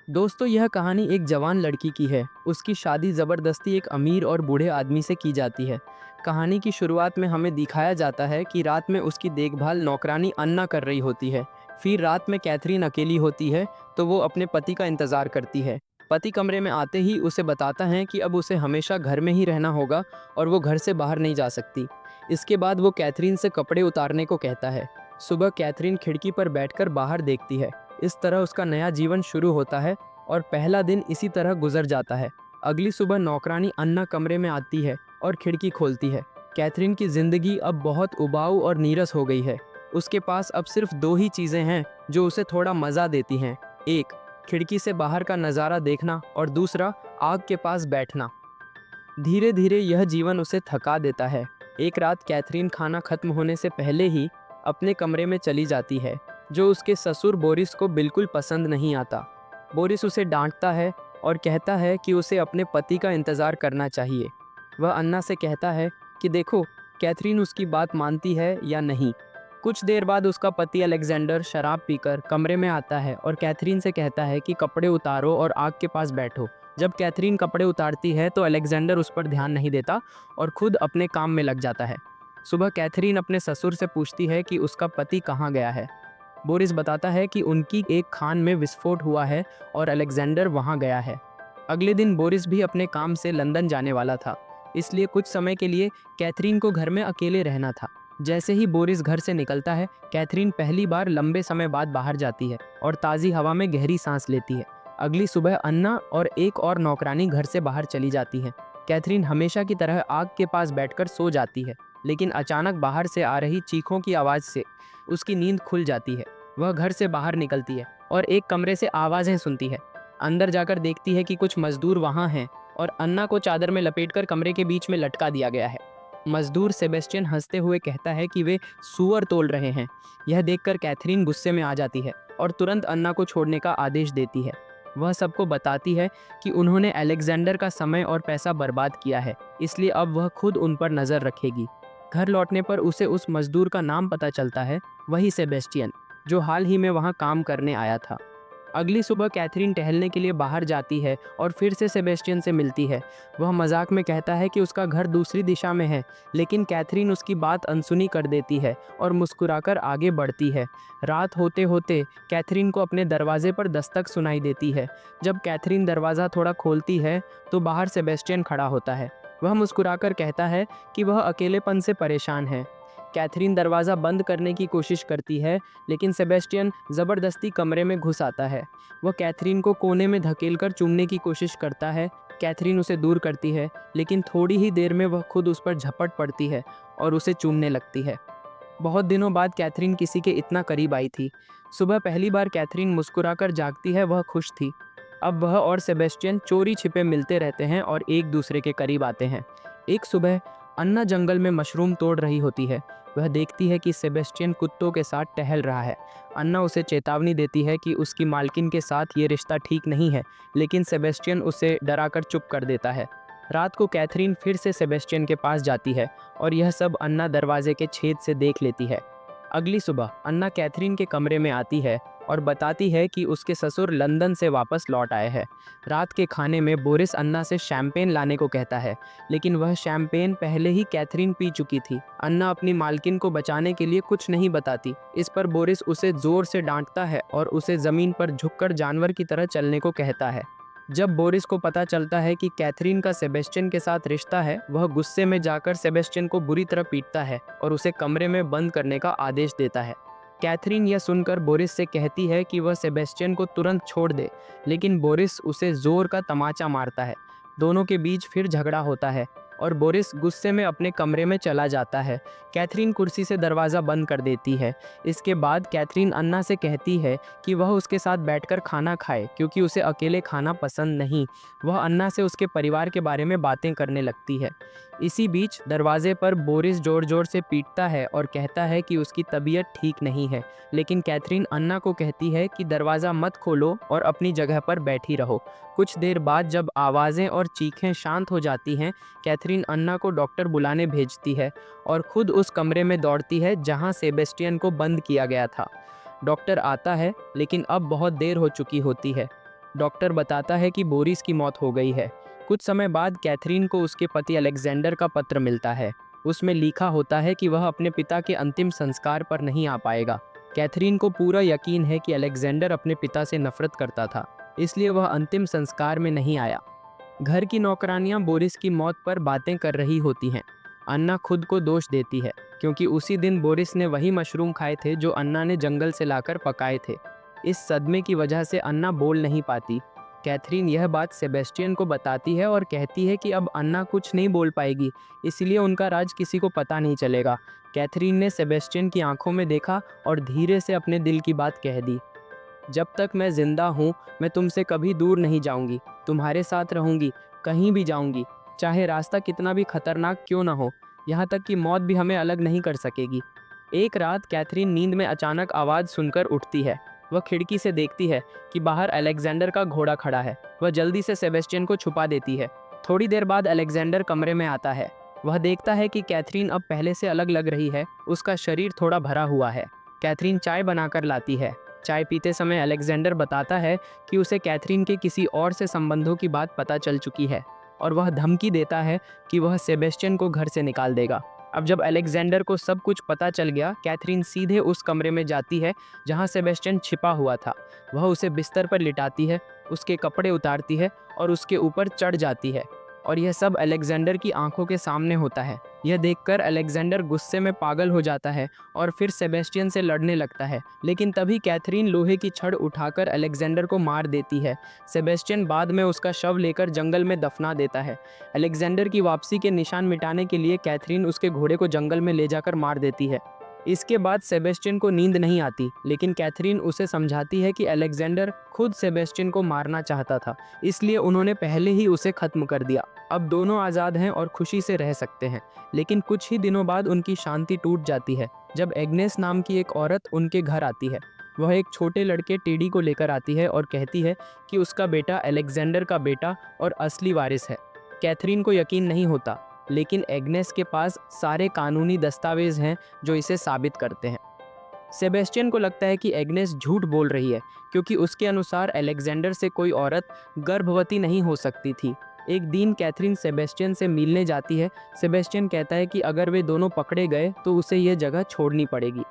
दोस्तों, यह कहानी एक जवान लड़की की है। उसकी शादी ज़बरदस्ती एक अमीर और बूढ़े आदमी से की जाती है। कहानी की शुरुआत में हमें दिखाया जाता है कि रात में उसकी देखभाल नौकरानी अन्ना कर रही होती है। फिर रात में कैथरीन अकेली होती है, तो वो अपने पति का इंतज़ार करती है। पति कमरे में आते ही उसे बताता है कि अब उसे हमेशा घर में ही रहना होगा और वो घर से बाहर नहीं जा सकती। इसके बाद वो कैथरीन से कपड़े उतारने को कहता है। सुबह कैथरीन खिड़की पर बैठकर बाहर देखती है। इस तरह उसका नया जीवन शुरू होता है और पहला दिन इसी तरह गुजर जाता है। अगली सुबह नौकरानी अन्ना कमरे में आती है और खिड़की खोलती है। कैथरीन की जिंदगी अब बहुत उबाऊ और नीरस हो गई है। उसके पास अब सिर्फ दो ही चीजें हैं जो उसे थोड़ा मजा देती हैं। एक, खिड़की से बाहर का नज़ारा देखना और दूसरा, आग के पास बैठना। धीरे धीरे यह जीवन उसे थका देता है। एक रात कैथरीन खाना खत्म होने से पहले ही अपने कमरे में चली जाती है, जो उसके ससुर बोरिस को बिल्कुल पसंद नहीं आता। बोरिस उसे डांटता है और कहता है कि उसे अपने पति का इंतज़ार करना चाहिए। वह अन्ना से कहता है कि देखो, कैथरीन उसकी बात मानती है या नहीं। कुछ देर बाद उसका पति अलेक्जेंडर शराब पीकर कमरे में आता है और कैथरीन से कहता है कि कपड़े उतारो और आग के पास बैठो। जब कैथरीन कपड़े उतारती है तो अलेक्जेंडर उस पर ध्यान नहीं देता और खुद अपने काम में लग जाता है। सुबह कैथरीन अपने ससुर से पूछती है कि उसका पति कहाँ गया है। बोरिस बताता है कि उनकी एक खान में विस्फोट हुआ है और अलेक्जेंडर वहां गया है। अगले दिन बोरिस भी अपने काम से लंदन जाने वाला था, इसलिए कुछ समय के लिए कैथरीन को घर में अकेले रहना था। जैसे ही बोरिस घर से निकलता है, कैथरीन पहली बार लंबे समय बाद बाहर जाती है और ताज़ी हवा में गहरी सांस लेती है। अगली सुबह अन्ना और एक और नौकरानी घर से बाहर चली जाती हैं। कैथरीन हमेशा की तरह आग के पास बैठकर सो जाती है, लेकिन अचानक बाहर से आ रही चीखों की आवाज़ से उसकी नींद खुल जाती है। वह घर से बाहर निकलती है और एक कमरे से आवाज़ें सुनती है। अंदर जाकर देखती है कि कुछ मजदूर वहाँ हैं और अन्ना को चादर में लपेटकर कमरे के बीच में लटका दिया गया है। मजदूर सेबेस्टियन हंसते हुए कहता है कि वे सूअर तोल रहे हैं। यह देखकर कैथरीन गुस्से में आ जाती है और तुरंत अन्ना को छोड़ने का आदेश देती है। वह सबको बताती है कि उन्होंने अलेक्जेंडर का समय और पैसा बर्बाद किया है, इसलिए अब वह खुद उन पर नज़र रखेगी। घर लौटने पर उसे उस मजदूर का नाम पता चलता है, वही सेबेस्टियन, जो हाल ही में वहां काम करने आया था। अगली सुबह कैथरीन टहलने के लिए बाहर जाती है और फिर से सेबेस्टियन से मिलती है। वह मजाक में कहता है कि उसका घर दूसरी दिशा में है, लेकिन कैथरीन उसकी बात अनसुनी कर देती है और मुस्कुराकर आगे बढ़ती है। रात होते होते कैथरीन को अपने दरवाजे पर दस्तक सुनाई देती है। जब कैथरीन दरवाज़ा थोड़ा खोलती है तो बाहर सेबेस्टियन खड़ा होता है। वह मुस्कुराकर कहता है कि वह अकेलेपन से परेशान है। कैथरीन दरवाज़ा बंद करने की कोशिश करती है, लेकिन सेबेस्टियन ज़बरदस्ती कमरे में घुस आता है। वह कैथरीन को कोने में धकेलकर चूमने की कोशिश करता है। कैथरीन उसे दूर करती है, लेकिन थोड़ी ही देर में वह खुद उस पर झपट पड़ती है और उसे चूमने लगती है। बहुत दिनों बाद कैथरीन किसी के इतना करीब आई थी। सुबह पहली बार कैथरीन मुस्कुराकर जागती है, वह खुश थी। अब वह और सेबेस्टियन चोरी छिपे मिलते रहते हैं और एक दूसरे के करीब आते हैं। एक सुबह अन्ना जंगल में मशरूम तोड़ रही होती है। वह देखती है कि सेबेस्टियन कुत्तों के साथ टहल रहा है। अन्ना उसे चेतावनी देती है कि उसकी मालकिन के साथ ये रिश्ता ठीक नहीं है, लेकिन सेबेस्टियन उसे डराकर चुप कर देता है। रात को कैथरीन फिर से सेबेस्टियन के पास जाती है और यह सब अन्ना दरवाजे के छेद से देख लेती है। अगली सुबह अन्ना कैथरीन के कमरे में आती है और बताती है कि उसके ससुर लंदन से वापस लौट आए हैं। रात के खाने में बोरिस अन्ना से शैंपेन लाने को कहता है, लेकिन वह शैंपेन पहले ही कैथरीन पी चुकी थी। अन्ना अपनी मालकिन को बचाने के लिए कुछ नहीं बताती। इस पर बोरिस उसे जोर से डांटता है और उसे जमीन पर झुककर जानवर की तरह चलने को कहता है। जब बोरिस को पता चलता है कि कैथरीन का सेबेस्टियन के साथ रिश्ता है, वह गुस्से में जाकर सेबेस्टियन को बुरी तरह पीटता है और उसे कमरे में बंद करने का आदेश देता है। कैथरीन यह सुनकर बोरिस से कहती है कि वह सेबेस्टियन को तुरंत छोड़ दे, लेकिन बोरिस उसे जोर का तमाचा मारता है। दोनों के बीच फिर झगड़ा होता है और बोरिस गुस्से में अपने कमरे में चला जाता है। कैथरीन कुर्सी से दरवाज़ा बंद कर देती है। इसके बाद कैथरीन अन्ना से कहती है कि वह उसके साथ बैठकर खाना खाए, क्योंकि उसे अकेले खाना पसंद नहीं। वह अन्ना से उसके परिवार के बारे में बातें करने लगती है। इसी बीच दरवाजे पर बोरिस जोर जोर से पीटता है और कहता है कि उसकी तबीयत ठीक नहीं है, लेकिन कैथरीन अन्ना को कहती है कि दरवाज़ा मत खोलो और अपनी जगह पर बैठी रहो। कुछ देर बाद जब आवाज़ें और चीखें शांत हो जाती हैं, कैथरीन अन्ना को डॉक्टर बुलाने भेजती है और खुद उस कमरे में दौड़ती है जहां सेबेस्टियन को बंद किया गया था। डॉक्टर आता है, लेकिन अब बहुत देर हो चुकी होती है। डॉक्टर बताता है कि बोरिस की मौत हो गई है। कुछ समय बाद कैथरीन को उसके पति अलेक्जेंडर का पत्र मिलता है। उसमें लिखा होता है कि वह अपने पिता के अंतिम संस्कार पर नहीं आ पाएगा। कैथरीन को पूरा यकीन है कि अलेक्जेंडर अपने पिता से नफरत करता था, इसलिए वह अंतिम संस्कार में नहीं आया। घर की नौकरानियां बोरिस की मौत पर बातें कर रही होती हैं। अन्ना खुद को दोष देती है, क्योंकि उसी दिन बोरिस ने वही मशरूम खाए थे जो अन्ना ने जंगल से लाकर पकाए थे। इस सदमे की वजह से अन्ना बोल नहीं पाती। कैथरीन यह बात सेबेस्टियन को बताती है और कहती है कि अब अन्ना कुछ नहीं बोल पाएगी, इसलिए उनका राज किसी को पता नहीं चलेगा। कैथरीन ने सेबेस्टियन की आंखों में देखा और धीरे से अपने दिल की बात कह दी। जब तक मैं जिंदा हूँ, मैं तुमसे कभी दूर नहीं जाऊंगी, तुम्हारे साथ रहूंगी, कहीं भी जाऊंगी, चाहे रास्ता कितना भी खतरनाक क्यों ना हो, यहाँ तक कि मौत भी हमें अलग नहीं कर सकेगी। एक रात कैथरीन नींद में अचानक आवाज़ सुनकर उठती है। वह खिड़की से देखती है कि बाहर अलेक्जेंडर का घोड़ा खड़ा है। वह जल्दी से सेबेस्टियन को छुपा देती है। थोड़ी देर बाद अलेक्जेंडर कमरे में आता है। वह देखता है कि कैथरीन अब पहले से अलग लग रही है, उसका शरीर थोड़ा भरा हुआ है। कैथरीन चाय बनाकर लाती है। चाय पीते समय अलेक्जेंडर बताता है कि उसे कैथरीन के किसी और से संबंधों की बात पता चल चुकी है और वह धमकी देता है कि वह सेबेस्टियन को घर से निकाल देगा। अब जब अलेक्जेंडर को सब कुछ पता चल गया, कैथरीन सीधे उस कमरे में जाती है जहां सेबेस्टियन छिपा हुआ था। वह उसे बिस्तर पर लिटाती है, उसके कपड़े उतारती है और उसके ऊपर चढ़ जाती है। और यह सब अलेक्जेंडर की आंखों के सामने होता है। यह देखकर अलेक्जेंडर गुस्से में पागल हो जाता है और फिर सेबेस्टियन से लड़ने लगता है, लेकिन तभी कैथरीन लोहे की छड़ उठाकर अलेक्जेंडर को मार देती है। सेबेस्टियन बाद में उसका शव लेकर जंगल में दफना देता है। अलेक्जेंडर की वापसी के निशान मिटाने के लिए कैथरीन उसके घोड़े को जंगल में ले जाकर मार देती है। इसके बाद सेबेस्टियन को नींद नहीं आती, लेकिन कैथरीन उसे समझाती है कि अलेक्जेंडर खुद सेबेस्टियन को मारना चाहता था, इसलिए उन्होंने पहले ही उसे खत्म कर दिया। अब दोनों आज़ाद हैं और खुशी से रह सकते हैं। लेकिन कुछ ही दिनों बाद उनकी शांति टूट जाती है जब एग्नेस नाम की एक औरत उनके घर आती है। वह एक छोटे लड़के टेडी को लेकर आती है और कहती है कि उसका बेटा अलेक्जेंडर का बेटा और असली वारिस है। कैथरीन को यकीन नहीं होता, लेकिन एग्नेस के पास सारे कानूनी दस्तावेज हैं जो इसे साबित करते हैं। सेबेस्टियन को लगता है कि एग्नेस झूठ बोल रही है, क्योंकि उसके अनुसार अलेक्जेंडर से कोई औरत गर्भवती नहीं हो सकती थी। एक दिन कैथरीन सेबेस्टियन से मिलने जाती है। सेबेस्टियन कहता है कि अगर वे दोनों पकड़े गए तो उसे यह जगह छोड़नी पड़ेगी,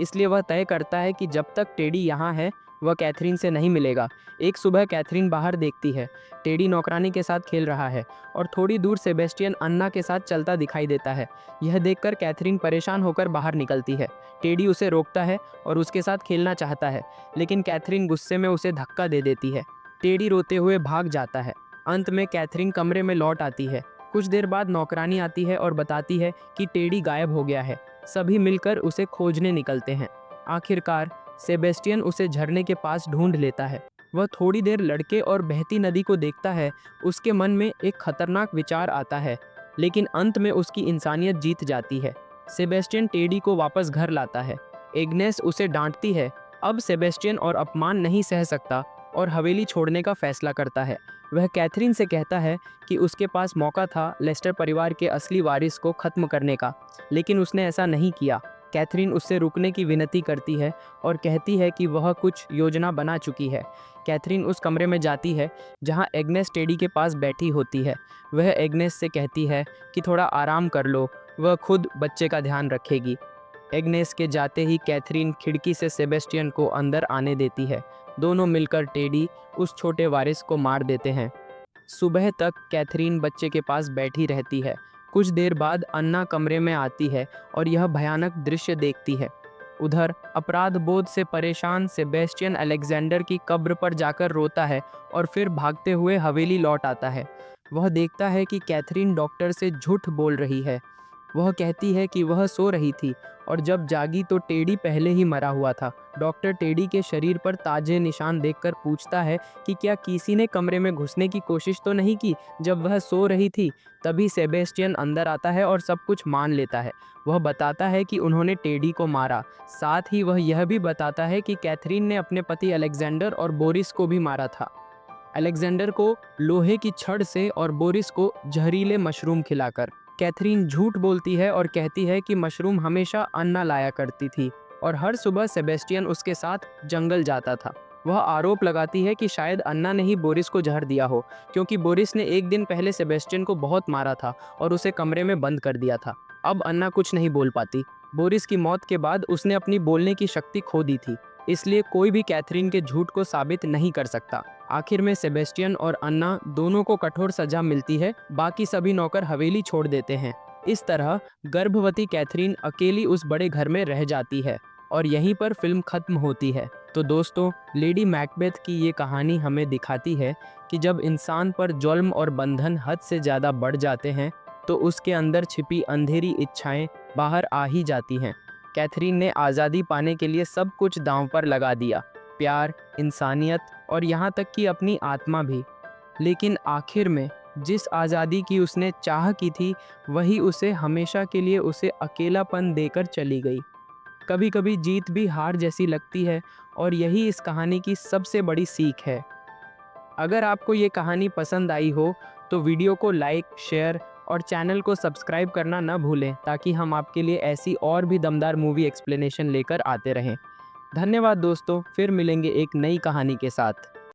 इसलिए वह तय करता है कि जब तक टेडी यहाँ है वह कैथरीन से नहीं मिलेगा। एक सुबह कैथरीन बाहर देखती है, टेडी नौकरानी के साथ खेल रहा है और थोड़ी दूर सेबेस्टियन अन्ना के साथ चलता दिखाई देता है। यह देखकर कैथरीन परेशान होकर बाहर निकलती है। टेडी उसे रोकता है और उसके साथ खेलना चाहता है, लेकिन कैथरीन गुस्से में उसे धक्का दे देती है। टेडी रोते हुए भाग जाता है। अंत में कैथरीन कमरे में लौट आती है। कुछ देर बाद नौकरानी आती है और बताती है कि टेडी गायब हो गया है। सभी मिलकर उसे खोजने निकलते हैं। आखिरकार सेबेस्टियन उसे झरने के पास ढूंढ लेता है। वह थोड़ी देर लड़के और बहती नदी को देखता है। उसके मन में एक खतरनाक विचार आता है, लेकिन अंत में उसकी इंसानियत जीत जाती है। सेबेस्टियन टेडी को वापस घर लाता है। एग्नेस उसे डांटती है। अब सेबेस्टियन और अपमान नहीं सह सकता और हवेली छोड़ने का फैसला करता है। वह कैथरीन से कहता है कि उसके पास मौका था लेस्टर परिवार के असली वारिस को खत्म करने का, लेकिन उसने ऐसा नहीं किया। कैथरीन उससे रुकने की विनती करती है और कहती है कि वह कुछ योजना बना चुकी है। कैथरीन उस कमरे में जाती है जहां एग्नेस टेडी के पास बैठी होती है। वह एग्नेस से कहती है कि थोड़ा आराम कर लो, वह खुद बच्चे का ध्यान रखेगी। एग्नेस के जाते ही कैथरीन खिड़की से सेबेस्टियन को अंदर आने देती है। दोनों मिलकर टेडी उस छोटे वारिस को मार देते हैं। सुबह तक कैथरीन बच्चे के पास बैठी रहती है। कुछ देर बाद अन्ना कमरे में आती है और यह भयानक दृश्य देखती है। उधर अपराध बोध से परेशान सेबेस्टियन अलेक्जेंडर की कब्र पर जाकर रोता है और फिर भागते हुए हवेली लौट आता है। वह देखता है कि कैथरीन डॉक्टर से झूठ बोल रही है। वह कहती है कि वह सो रही थी और जब जागी तो टेडी पहले ही मरा हुआ था। डॉक्टर टेडी के शरीर पर ताजे निशान देखकर पूछता है कि क्या किसी ने कमरे में घुसने की कोशिश तो नहीं की जब वह सो रही थी। तभी सेबेस्टियन अंदर आता है और सब कुछ मान लेता है। वह बताता है कि उन्होंने टेडी को मारा। साथ ही वह यह भी बताता है कि कैथरीन ने अपने पति अलेक्जेंडर और बोरिस को भी मारा था। अलेक्जेंडर को लोहे की छड़ से और बोरिस को जहरीले मशरूम खिलाकर। कैथरीन झूठ बोलती है और कहती है कि मशरूम हमेशा अन्ना लाया करती थी और हर सुबह सेबेस्टियन उसके साथ जंगल जाता था। वह आरोप लगाती है कि शायद अन्ना ने ही बोरिस को जहर दिया हो, क्योंकि बोरिस ने एक दिन पहले सेबेस्टियन को बहुत मारा था और उसे कमरे में बंद कर दिया था। अब अन्ना कुछ नहीं बोल पाती। बोरिस की मौत के बाद उसने अपनी बोलने की शक्ति खो दी थी, इसलिए कोई भी कैथरीन के झूठ को साबित नहीं कर सकता। आखिर में सेबेस्टियन और अन्ना दोनों को कठोर सजा मिलती है, बाकी सभी नौकर हवेली छोड़ देते हैं। इस तरह गर्भवती कैथरीन अकेली उस बड़े घर में रह जाती है और यहीं पर फिल्म खत्म होती है। तो दोस्तों, लेडी मैकबेथ की ये कहानी हमें दिखाती है कि जब इंसान पर जुल्म और बंधन हद से ज़्यादा बढ़ जाते हैं तो उसके अंदर छिपी अंधेरी इच्छाएं बाहर आ ही जाती हैं। कैथरीन ने आज़ादी पाने के लिए सब कुछ दांव पर लगा दिया, प्यार, इंसानियत और यहाँ तक कि अपनी आत्मा भी। लेकिन आखिर में जिस आज़ादी की उसने चाह की थी, वही उसे हमेशा के लिए उसे अकेलापन देकर चली गई। कभी कभी जीत भी हार जैसी लगती है और यही इस कहानी की सबसे बड़ी सीख है। अगर आपको ये कहानी पसंद आई हो तो वीडियो को लाइक, शेयर और चैनल को सब्सक्राइब करना ना भूलें, ताकि हम आपके लिए ऐसी और भी दमदार मूवी एक्सप्लेनेशन लेकर आते रहें। धन्यवाद दोस्तों, फिर मिलेंगे एक नई कहानी के साथ।